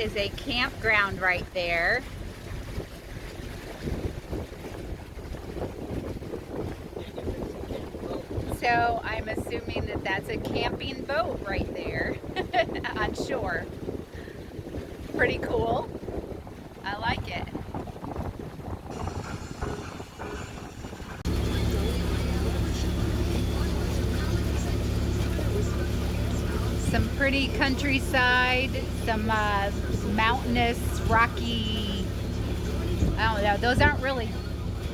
is a campground right there. So I'm assuming that that's a camping boat right there on shore. Pretty cool. I like it. Some pretty countryside, some mountainous, rocky, I don't know, those aren't really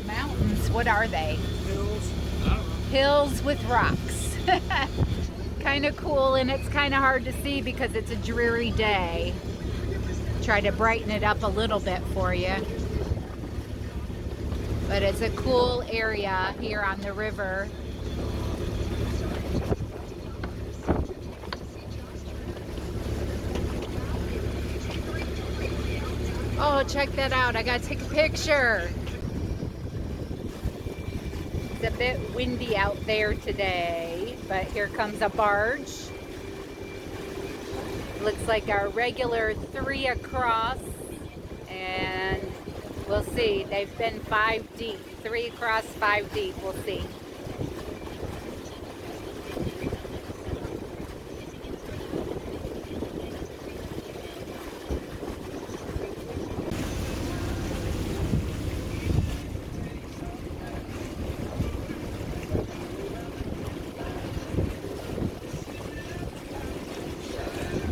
mountains. What are they? Hills. I don't know. Hills with rocks. Kind of cool, and it's kind of hard to see because it's a dreary day. Try to brighten it up a little bit for you. But it's a cool area here on the river. Oh, check that out. I gotta take a picture. It's a bit windy out there today, but here comes a barge. Looks like our regular 3 across, and we'll see. They've been 5 deep. 3 across, 5 deep. We'll see.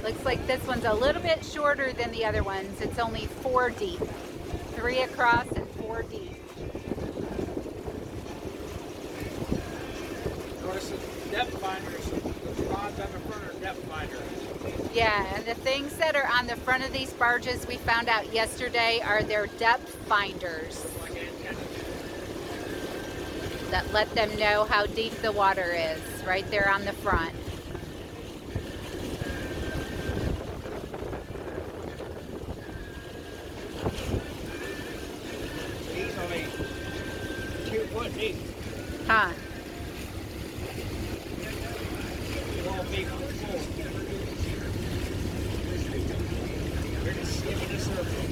Looks like this one's a little bit shorter than the other ones. It's only 4 deep. 3 across and 4 deep. Of course, the depth finders, the rods on the front are depth finders. Yeah, and the things that are on the front of these barges we found out yesterday are their depth finders Like antennas. that let them know how deep the water is, right there on the front. These only 2 foot deep. Huh. Won't be full. They're just skimming the surface.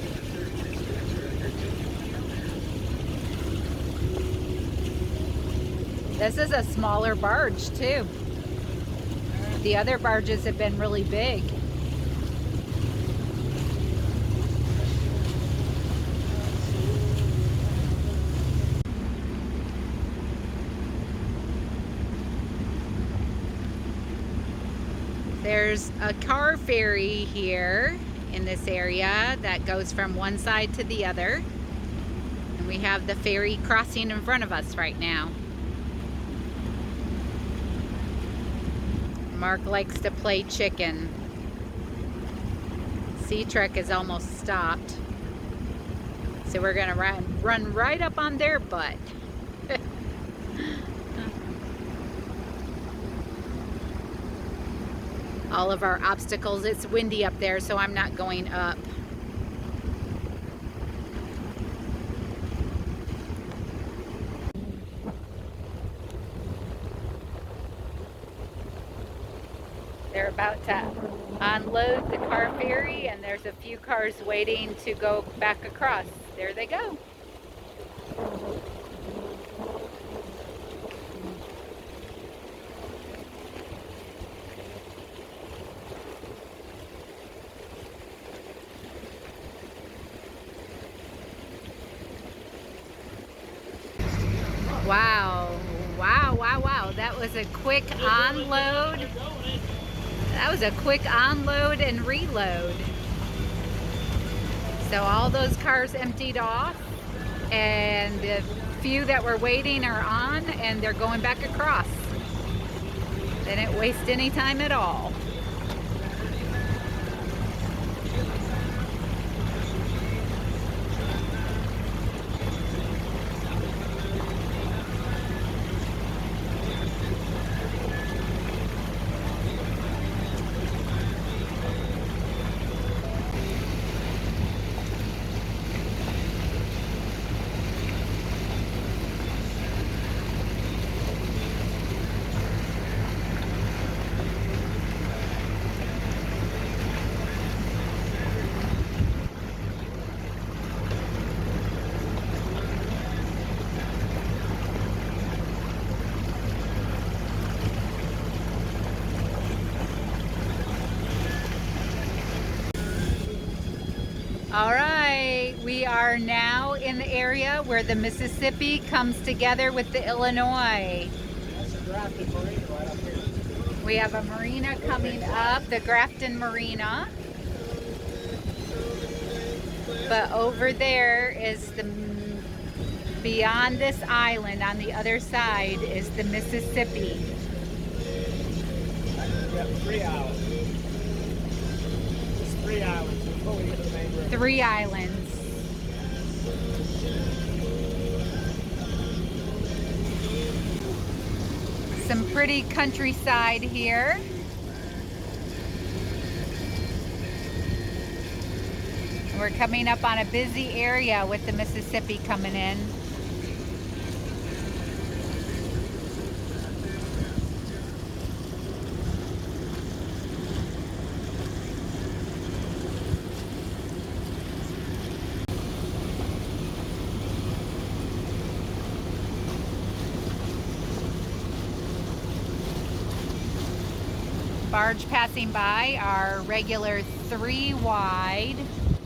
This is a smaller barge too. The other barges have been really big. There's a car ferry here in this area that goes from one side to the other. And we have the ferry crossing in front of us right now. Mark likes to play chicken. Sea Trek is almost stopped. So we're gonna run right up on their butt. All of our obstacles. It's windy up there, so I'm not going up. They're about to unload the car ferry, and there's a few cars waiting to go back across. There they go. Wow, wow, wow, wow. That was a quick unload. That was a quick unload and reload. So all those cars emptied off, and the few that were waiting are on, and they're going back across. They didn't waste any time at all. All right, we are now in the area where the Mississippi comes together with the Illinois. That's a Grafton Marina right up here. We have a marina coming up, the Grafton Marina. But over there is beyond this island, on the other side, is the Mississippi. We have 3 islands. It's 3 islands before we get to the main river. 3 islands. Some pretty countryside here. We're coming up on a busy area with the Mississippi coming in. Barge passing by, our regular 3 wide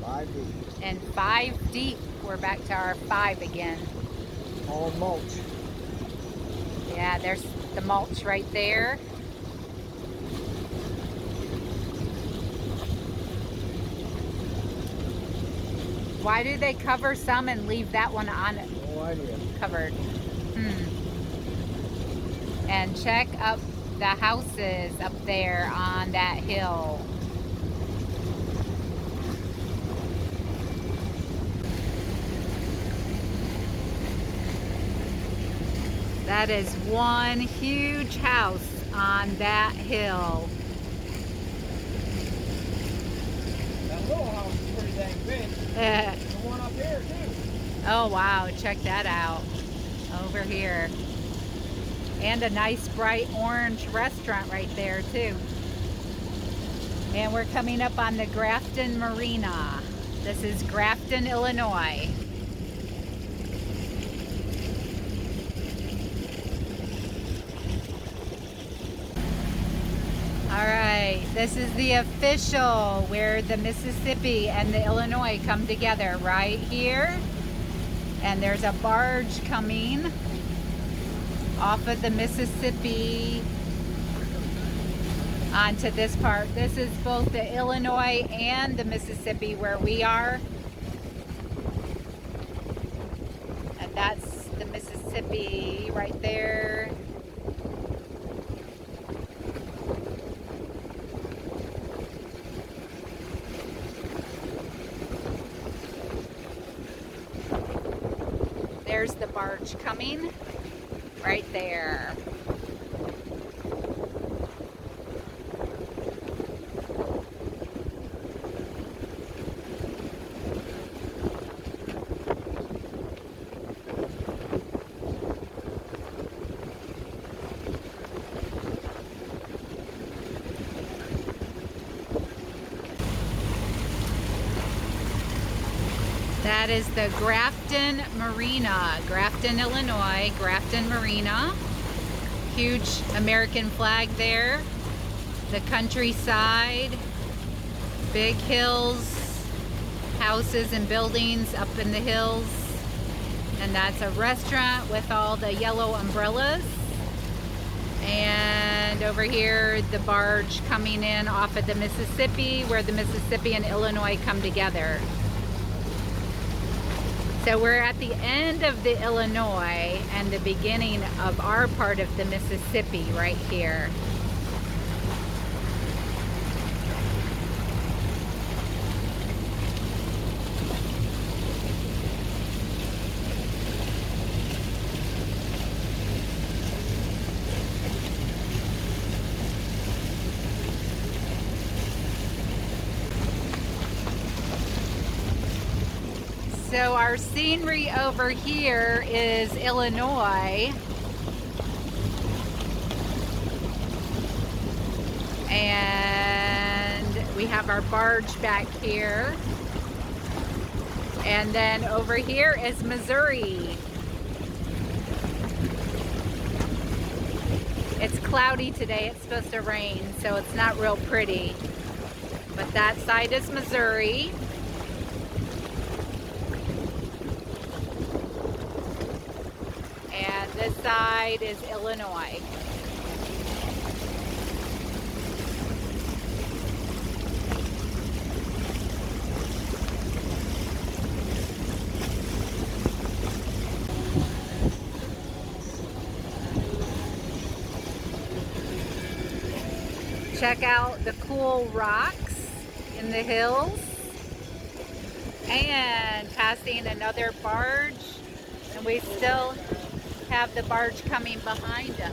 5 deep. and 5 deep. We're back to our 5 again. All mulch. Yeah, there's the mulch right there. Why do they cover some and leave that one on it No idea. covered? And check up the houses up there on that hill. That is one huge house on that hill. That little house is pretty dang big. The one up here too. Oh wow, check that out. Over here. And a nice bright orange restaurant right there too. And we're coming up on the Grafton Marina. This is Grafton, Illinois. All right, this is the official where the Mississippi and the Illinois come together right here. And there's a barge coming off of the Mississippi onto this part. This is both the Illinois and the Mississippi where we are. And that's the Mississippi right there. There's the barge coming right there. That is the Grafton Marina, Grafton, Illinois, Grafton Marina. Huge American flag there. The countryside, big hills, houses and buildings up in the hills. And that's a restaurant with all the yellow umbrellas. And over here, the barge coming in off of the Mississippi, where the Mississippi and Illinois come together. So we're at the end of the Illinois and the beginning of our part of the Mississippi right here. So our scenery over here is Illinois. And we have our barge back here. And then over here is Missouri. It's cloudy today. It's supposed to rain, so it's not real pretty. But that side is Missouri. This side is Illinois. Check out the cool rocks in the hills. And passing another barge, and we still have the barge coming behind us.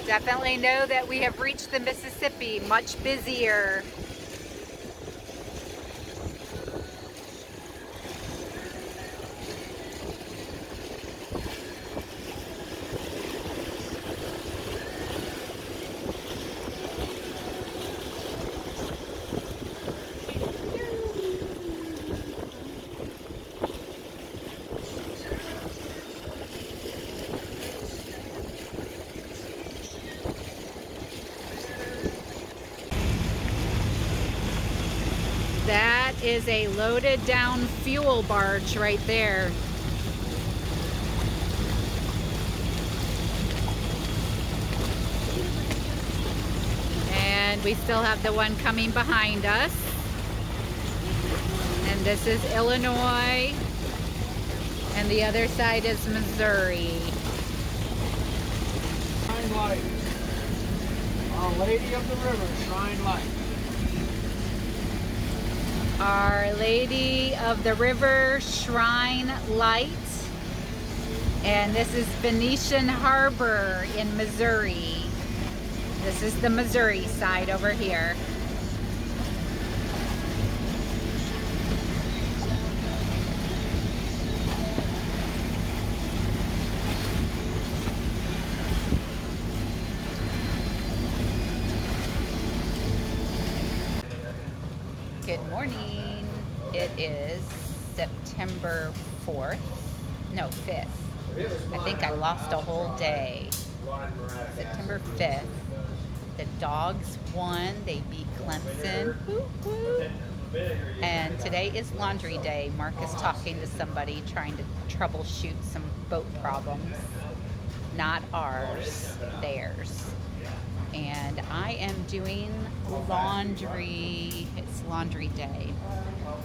Definitely know that we have reached the Mississippi, much busier. That is a loaded down fuel barge right there. And we still have the one coming behind us. And this is Illinois. And the other side is Missouri. Shrine Light. Our Lady of the River, Shrine Light. Our Lady of the River Shrine Light. And this is Venetian Harbor in Missouri. This is the Missouri side over here. Good morning. It is September 4th. No, 5th. I think I lost a whole day. September 5th. The dogs won. They beat Clemson. Woo woo. And today is laundry day. Mark is talking to somebody trying to troubleshoot some boat problems. Not ours, theirs. And I am doing laundry. It's laundry day.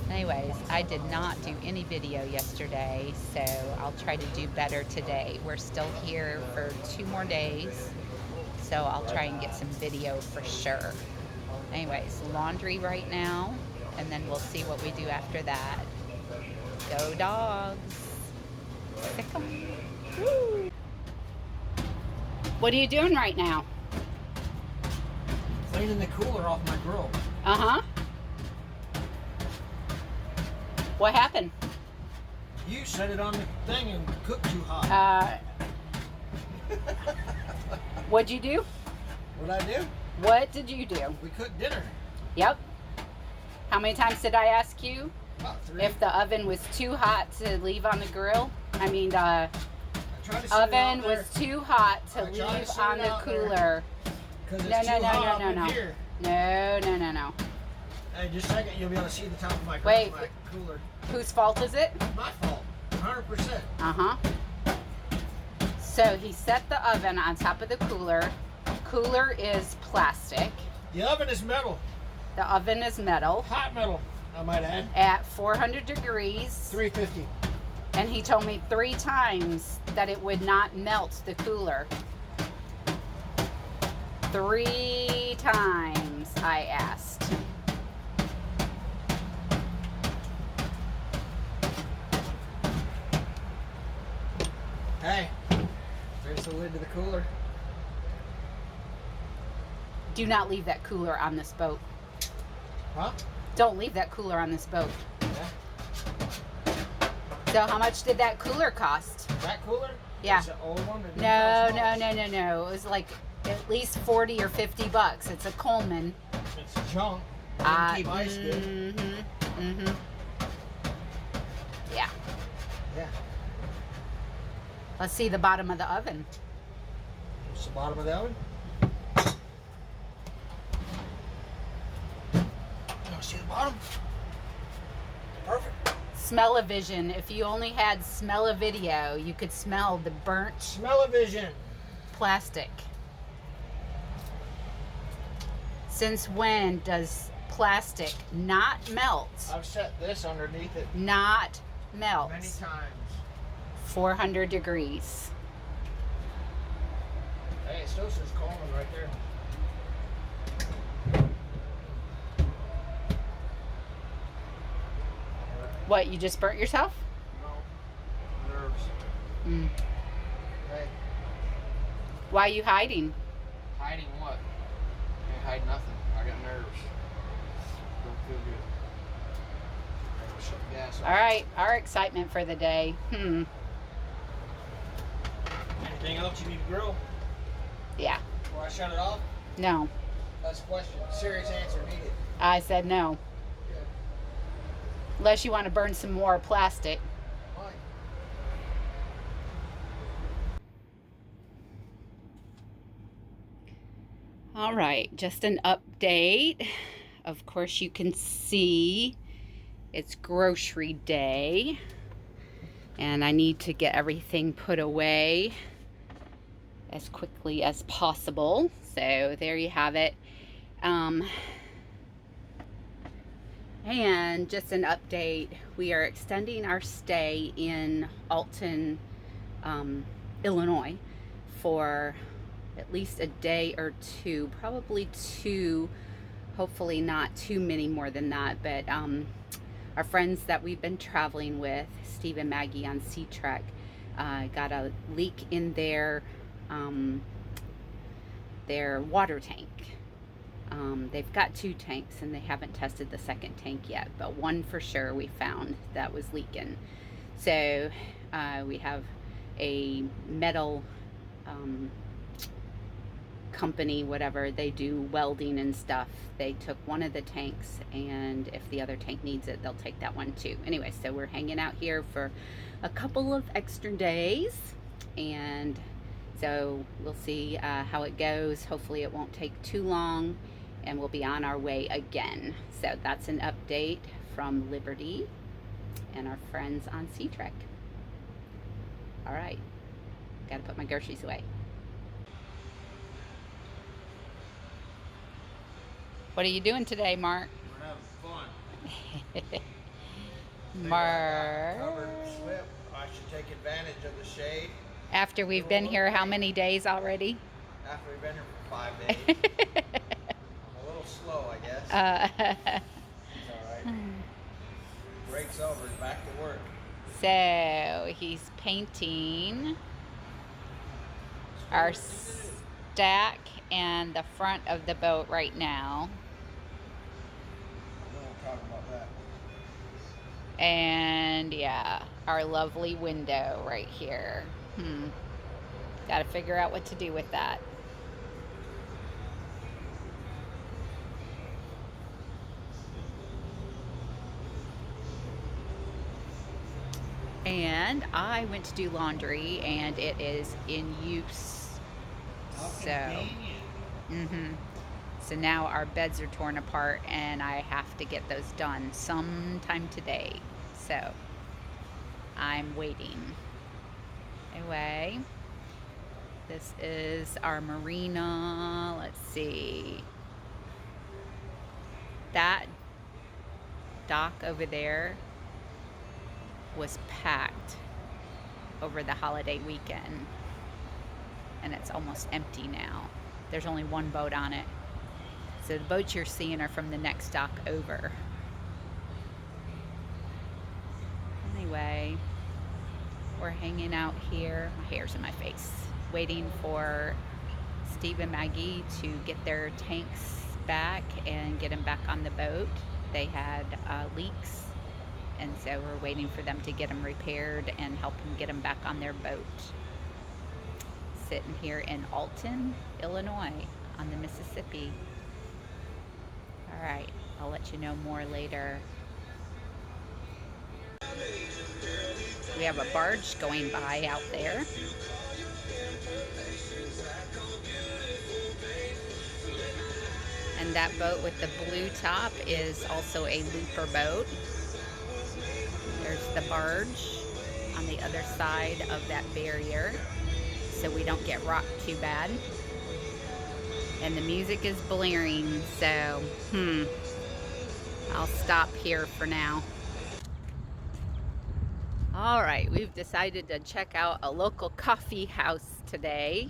Anyways, I did not do any video yesterday, so I'll try to do better today. We're still here for 2 more days, so I'll try and get some video for sure. Anyways, laundry right now, and then we'll see what we do after that. Go dogs! Sick 'em. Woo. What are you doing right now? Cleaning the cooler off my grill. Uh-huh. What happened? You set it on the thing and cooked too hot. What'd you do? What'd I do? What did you do? We cooked dinner. Yep. How many times did I ask you About 3. if the oven was too hot to leave on the grill? I mean, the I tried to set it oven out there was too hot to I tried to leave set on it the out there. cooler. 'Cause it's No, too no, no, hot no, up no, in no. here. No, no, no, no. Hey, just a second, you'll be able to see the top of my, Wait. my cooler. Whose fault is it? My fault. 100%. Uh-huh. So he set the oven on top of the cooler. Cooler is plastic. The oven is metal. The oven is metal Hot metal, I might add. at 400 degrees. 350. And he told me 3 times that it would not melt the cooler. 3 times I asked. Hey, there's the lid to the cooler. Do not leave that cooler on this boat. Huh? Don't leave that cooler on this boat. Yeah. So how much did that cooler cost? That cooler? Yeah. It's an old one. that No, didn't no, cost no, much. no, no. It was like at least 40 or 50 bucks. It's a Coleman. It's junk. Didn't keep ice good. Mm-hmm. Mm-hmm. Yeah. Yeah. Let's see the bottom of the oven. It's the bottom of the oven. Oh, see the bottom. Perfect. Smell-o-vision. If you only had smell-o-video, you could smell the burnt Smell-o-vision. plastic. Since when does plastic not melt? I've set this underneath it Not melt. many times. 400 degrees. Hey, it still says Coleman right there. What, you just burnt yourself? No. Nerves. Mm. Hey, Why are you hiding? hiding what? Can't hide nothing. I got nerves. Don't feel good. I gotta shut the gas off. All right, our excitement for the day. Anything else you need to grill? Yeah. Before I shut it off? No. That's a question. Serious answer needed. I said no. Good. Unless you want to burn some more plastic. Fine. All right, just an update. Of course, you can see it's grocery day. And I need to get everything put away as quickly as possible. So there you have it. And just an update, we are extending our stay in Alton, Illinois for at least a day or two, probably two, hopefully not too many more than that, but our friends that we've been traveling with, Steve and Maggie on Sea Trek, got a leak in their water tank. They've got 2 tanks and they haven't tested the second tank yet, but one for sure we found that was leaking. So we have a metal company, whatever, they do welding and stuff. They took one of the tanks, and if the other tank needs it, they'll take that one too. Anyway, so we're hanging out here for a couple of extra days, and so we'll see how it goes. Hopefully it won't take too long, and we'll be on our way again. So that's an update from Liberty and our friends on Sea Trek. All right, gotta put my groceries away. What are you doing today, Mark? We're having fun. Mark. Covered slip. I should take advantage of the shade. After we've been here how many days already? After we've been here for 5 days. I'm a little slow, I guess. It's all right. Break's over. Back to work. So he's painting our stack and the front of the boat right now. We won't talk about that. And yeah, our lovely window right here. Got to figure out what to do with that. And I went to do laundry and it is in use. So now our beds are torn apart and I have to get those done sometime today. So I'm waiting. Anyway, this is our marina. Let's see. That dock over there was packed over the holiday weekend. And it's almost empty now. There's only one boat on it. So the boats you're seeing are from the next dock over. Anyway, we're hanging out here. My hair's in my face. Waiting for Steve and Maggie to get their tanks back and get them back on the boat. They had leaks, and so we're waiting for them to get them repaired and help them get them back on their boat. Sitting here in Alton, Illinois on the Mississippi. All right, I'll let you know more later. We have a barge going by out there. And And that boat with the blue top is also a looper boat. There's the barge on the other side of that barrier, so we don't get rocked too bad. And the music is blaring, so I'll stop here for now. All right, we've decided to check out a local coffee house today.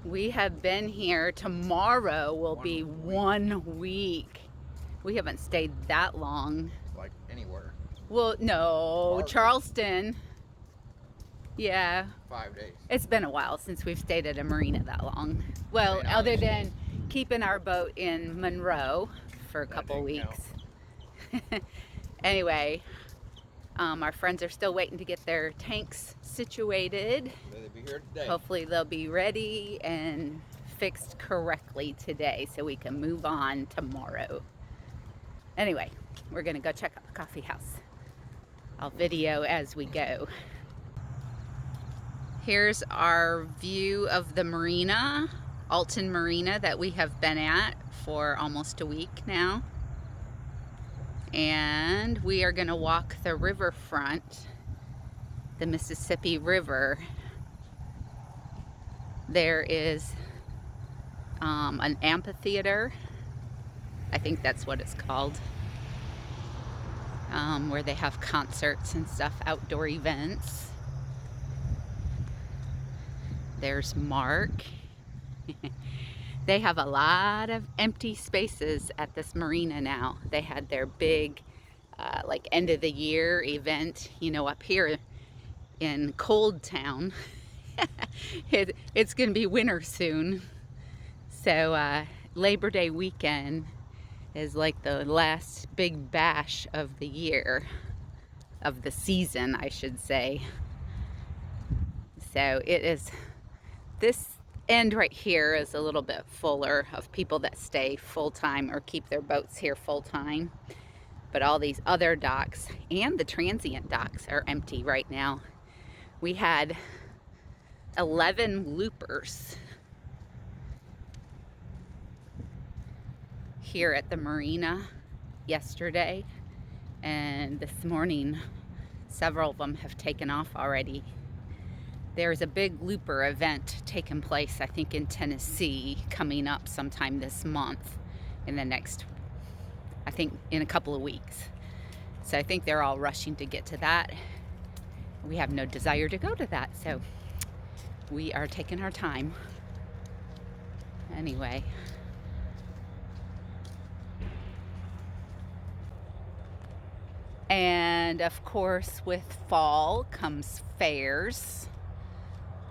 We have been here. Tomorrow will be 1 week. We haven't stayed that long. Like anywhere. Well, no, Hardly. Charleston. Yeah. 5 days. It's been a while since we've stayed at a marina that long. Well, other than keeping our boat in Monroe for a couple weeks. Anyway, our friends are still waiting to get their tanks situated. They'll be here today. Hopefully they'll be ready and fixed correctly today so we can move on tomorrow. Anyway, we're gonna go check out the coffee house. I'll video as we go. Here's our view of the marina, Alton Marina, that we have been at for almost a week now. And we are gonna walk the riverfront, the Mississippi River. There is an amphitheater, I think that's what it's called, where they have concerts and stuff, outdoor events. There's Mark. They have a lot of empty spaces at this marina now. They had their big like end of the year event, you know, up here in Cold Town. It's gonna be winter soon. So Labor Day weekend is like the last big bash of the year, of the season, I should say. So it is, this end right here is a little bit fuller of people that stay full-time or keep their boats here full-time. But all these other docks and the transient docks are empty right now. We had 11 loopers here at the marina yesterday, and this morning several of them have taken off already. There's a big looper event taking place, I think, in Tennessee coming up sometime this month, in the next, I think, in a couple of weeks. So I think they're all rushing to get to that. We have no desire to go to that, so we are taking our time. Anyway. And of course, with fall comes fairs.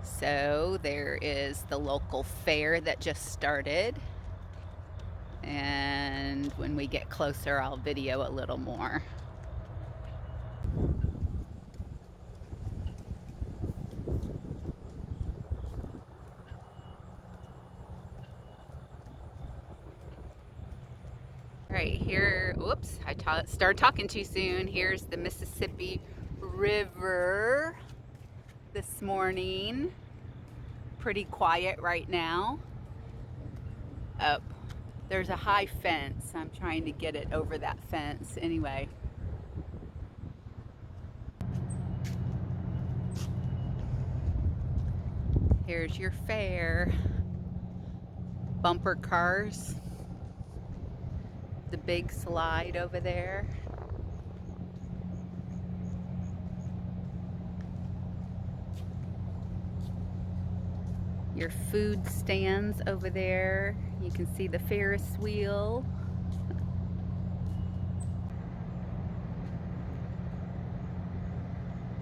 So there is the local fair that just started. And when we get closer, I'll video a little more. Right here, whoops, I started talking too soon. Here's the Mississippi River this morning. Pretty quiet right now. Oh, there's a high fence. I'm trying to get it over that fence. Anyway. Here's your fair. Bumper cars. The big slide over there. Your food stands over there. You can see the Ferris wheel.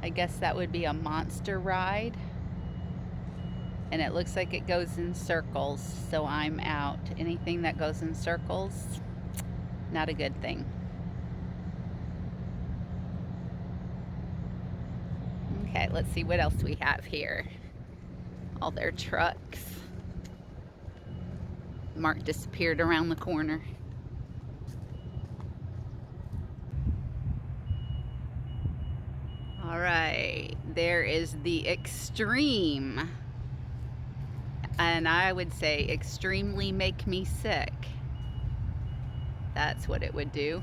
I guess that would be a monster ride. And it looks like it goes in circles, so I'm out. Anything that goes in circles, not a good thing. Okay, let's see what else we have here. All their trucks. Mark disappeared around the corner. All right, there is the Extreme. And I would say extremely make me sick. That's what it would do.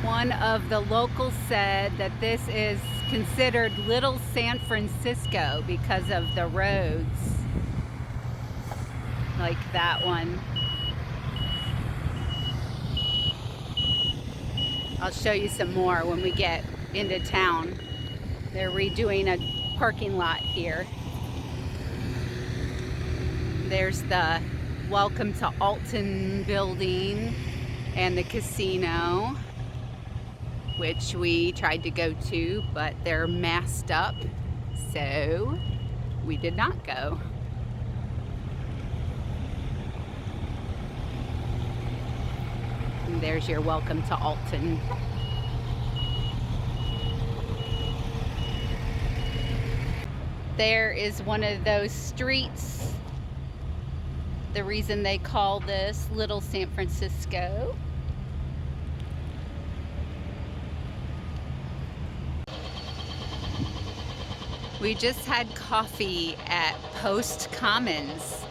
One of the locals said that this is considered Little San Francisco because of the roads. Like that one. I'll show you some more when we get into town. They're redoing a parking lot here. There's the Welcome to Alton building and the casino, which we tried to go to, but they're masked up, so we did not go. And there's your Welcome to Alton. There is one of those streets, the reason they call this Little San Francisco. We just had coffee at Post Commons.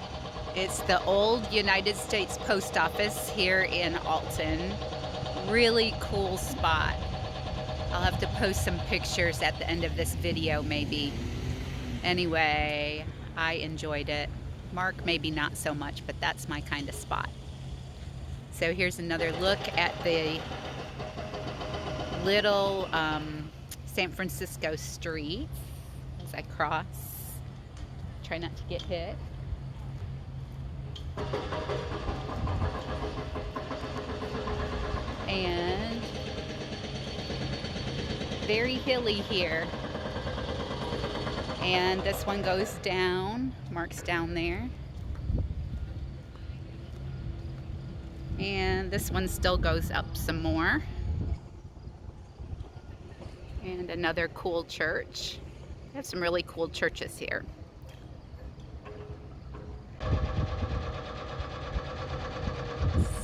It's the old United States Post Office here in Alton. Really cool spot. I'll have to post some pictures at the end of this video maybe. Anyway, I enjoyed it. Mark maybe not so much, but that's my kind of spot. So here's another look at the little San Francisco street as I cross. Try not to get hit. And very hilly here. And this one goes down. Mark's down there. And this one still goes up some more. And another cool church. We have some really cool churches here.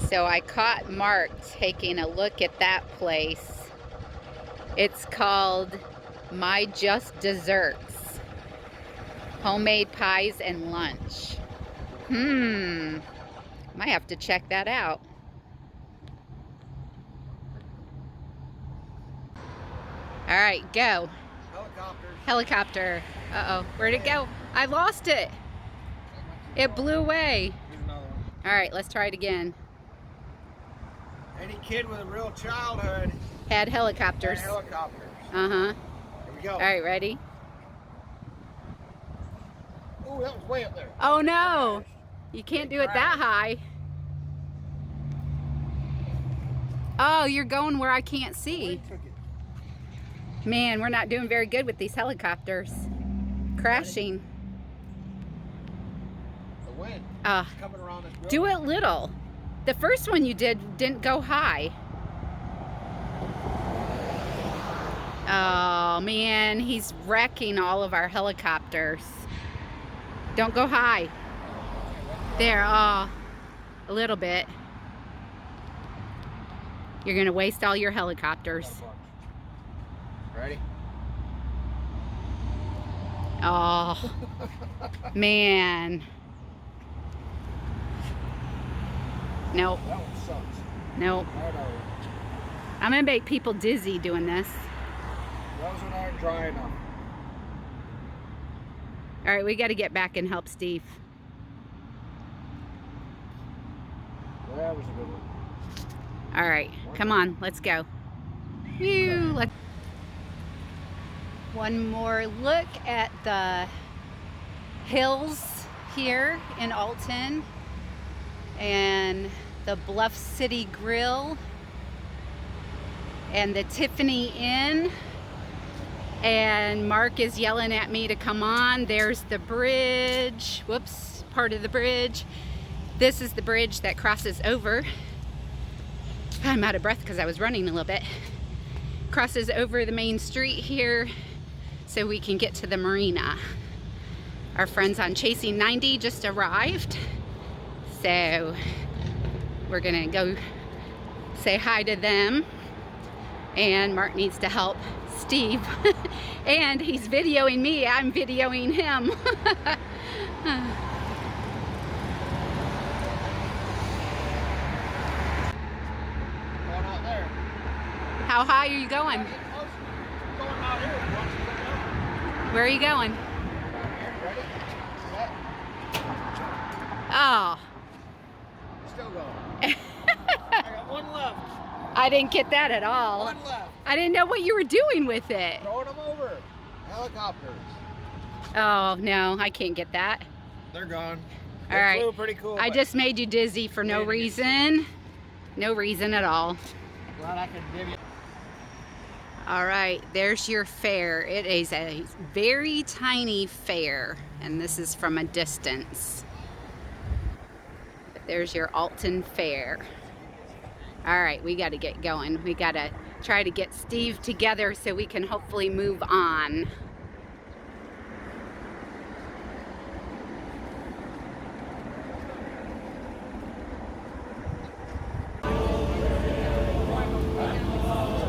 So I caught Mark taking a look at that place. It's called My Just Desserts. Homemade pies and lunch. Might have to check that out. All right, go. Helicopters. Helicopter. Uh-oh, where'd it go? I lost it. It blew away. Here's another one. All right, let's try it again. Any kid with a real childhood Had helicopters. had helicopters. Uh-huh. Here we go. All right, ready? Ooh, that was way up there. Oh no, you can't do it that high. Oh, you're going where I can't see. Took it. Man, we're not doing very good with these helicopters. Crashing. The wind Uh, is coming around this building. do it little. The first one you didn't go high. Oh man, he's wrecking all of our helicopters. Don't go high. There, a little bit. You're gonna waste all your helicopters. Ready? Oh, man. Nope, That one sucks. nope. I know. I'm gonna make people dizzy doing this. Those one aren't dry enough. All right, we gotta get back and help Steve. That was a good one. All right, come on, let's go. Phew, let's... One more look at the hills here in Alton and the Bluff City Grill and the Tiffany Inn. And Mark is yelling at me to come on. There's the bridge. Whoops, part of the bridge. This is the bridge that crosses over. I'm out of breath because I was running a little bit. Crosses over the main street here so we can get to the marina. Our friends on Chasing 90 just arrived. So we're gonna go say hi to them. And Mark needs to help Steve. And he's videoing me, I'm videoing him. Going out there. How high are you going? Going out here. Where are you going? Ready? Set. Oh. Still going. I got one left. I didn't get that at all. One left. I didn't know what you were doing with it. Throwing them over. Helicopters. Oh, no, I can't get that. They're gone. All right. Flew pretty cool. I just made you dizzy for no reason. No reason at all. Glad I could give you. All right, there's your fair. It is a very tiny fair, and this is from a distance. But there's your Alton Fair. All right, we got to get going. We got to try to get Steve together so we can hopefully move on.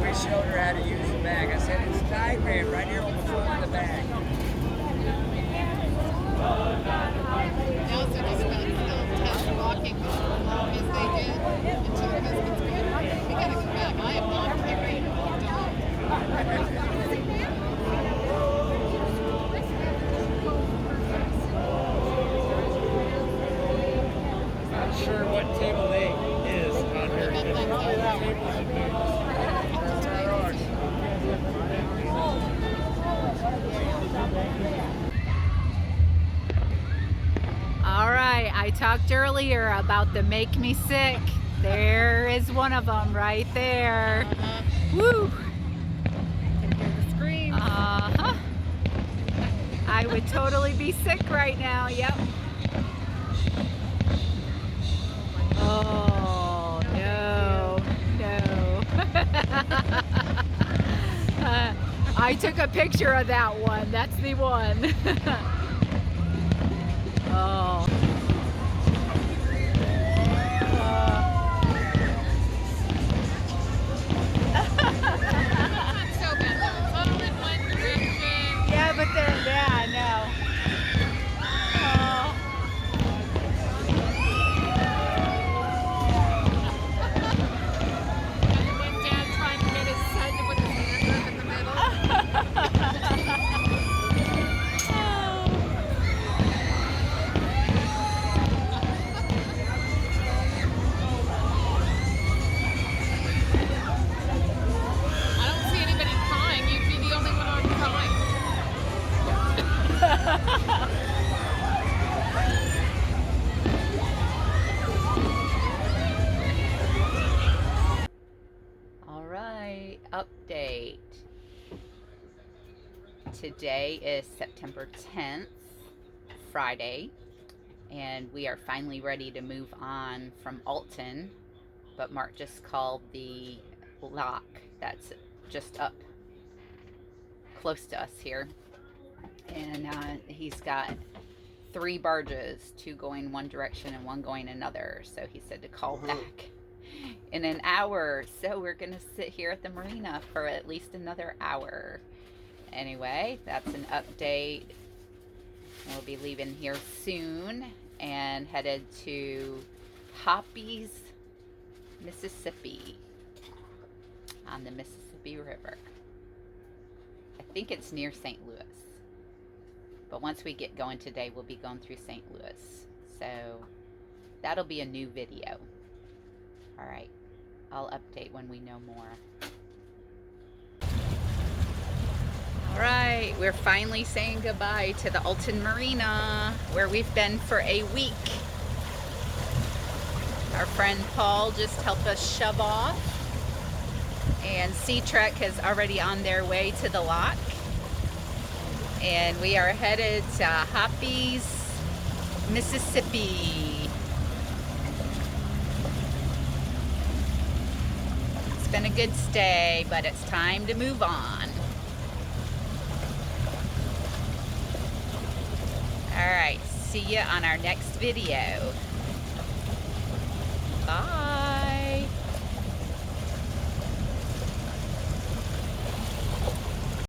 We showed her how to use the bag. I said it's diagram right here on the front of the bag. Nelson is going to test walking as long as they did until her husband's good. We got to come back. I am not carrying a dog. Not sure what table A is on here. It's probably that one. All right, I talked earlier about the make me sick. There is one of them right there. Woo! Can hear the scream. Uh-huh. I would totally be sick right now, yep. Oh, no, no. I took a picture of that one. That's the one. Oh. So bad. All in one direction. Yeah, but then, yeah, no. Oh. And then Dad trying to get his son to put his hand up in the middle. I don't see anybody crying. You'd be the only one on crying. All right, update. Today is September 10th, Friday, and we are finally ready to move on from Alton, but Mark just called the lock that's just up close to us here, and he's got 3 barges, 2 going one direction and 1 going another, so he said to call back in an hour. So we're gonna sit here at the marina for at least another hour. Anyway, that's an update. We'll be leaving here soon and headed to Hoppy's, Mississippi, on the Mississippi River. I think it's near St. Louis, but once we get going today, we'll be going through St. Louis, so that'll be a new video. All right, I'll update when we know more. All right, we're finally saying goodbye to the Alton Marina, where we've been for a week. Our friend Paul just helped us shove off, and Sea-Trek is already on their way to the lock. And we are headed to Hoppy's, Mississippi. It's been a good stay, but it's time to move on. All right, see you on our next video. Bye.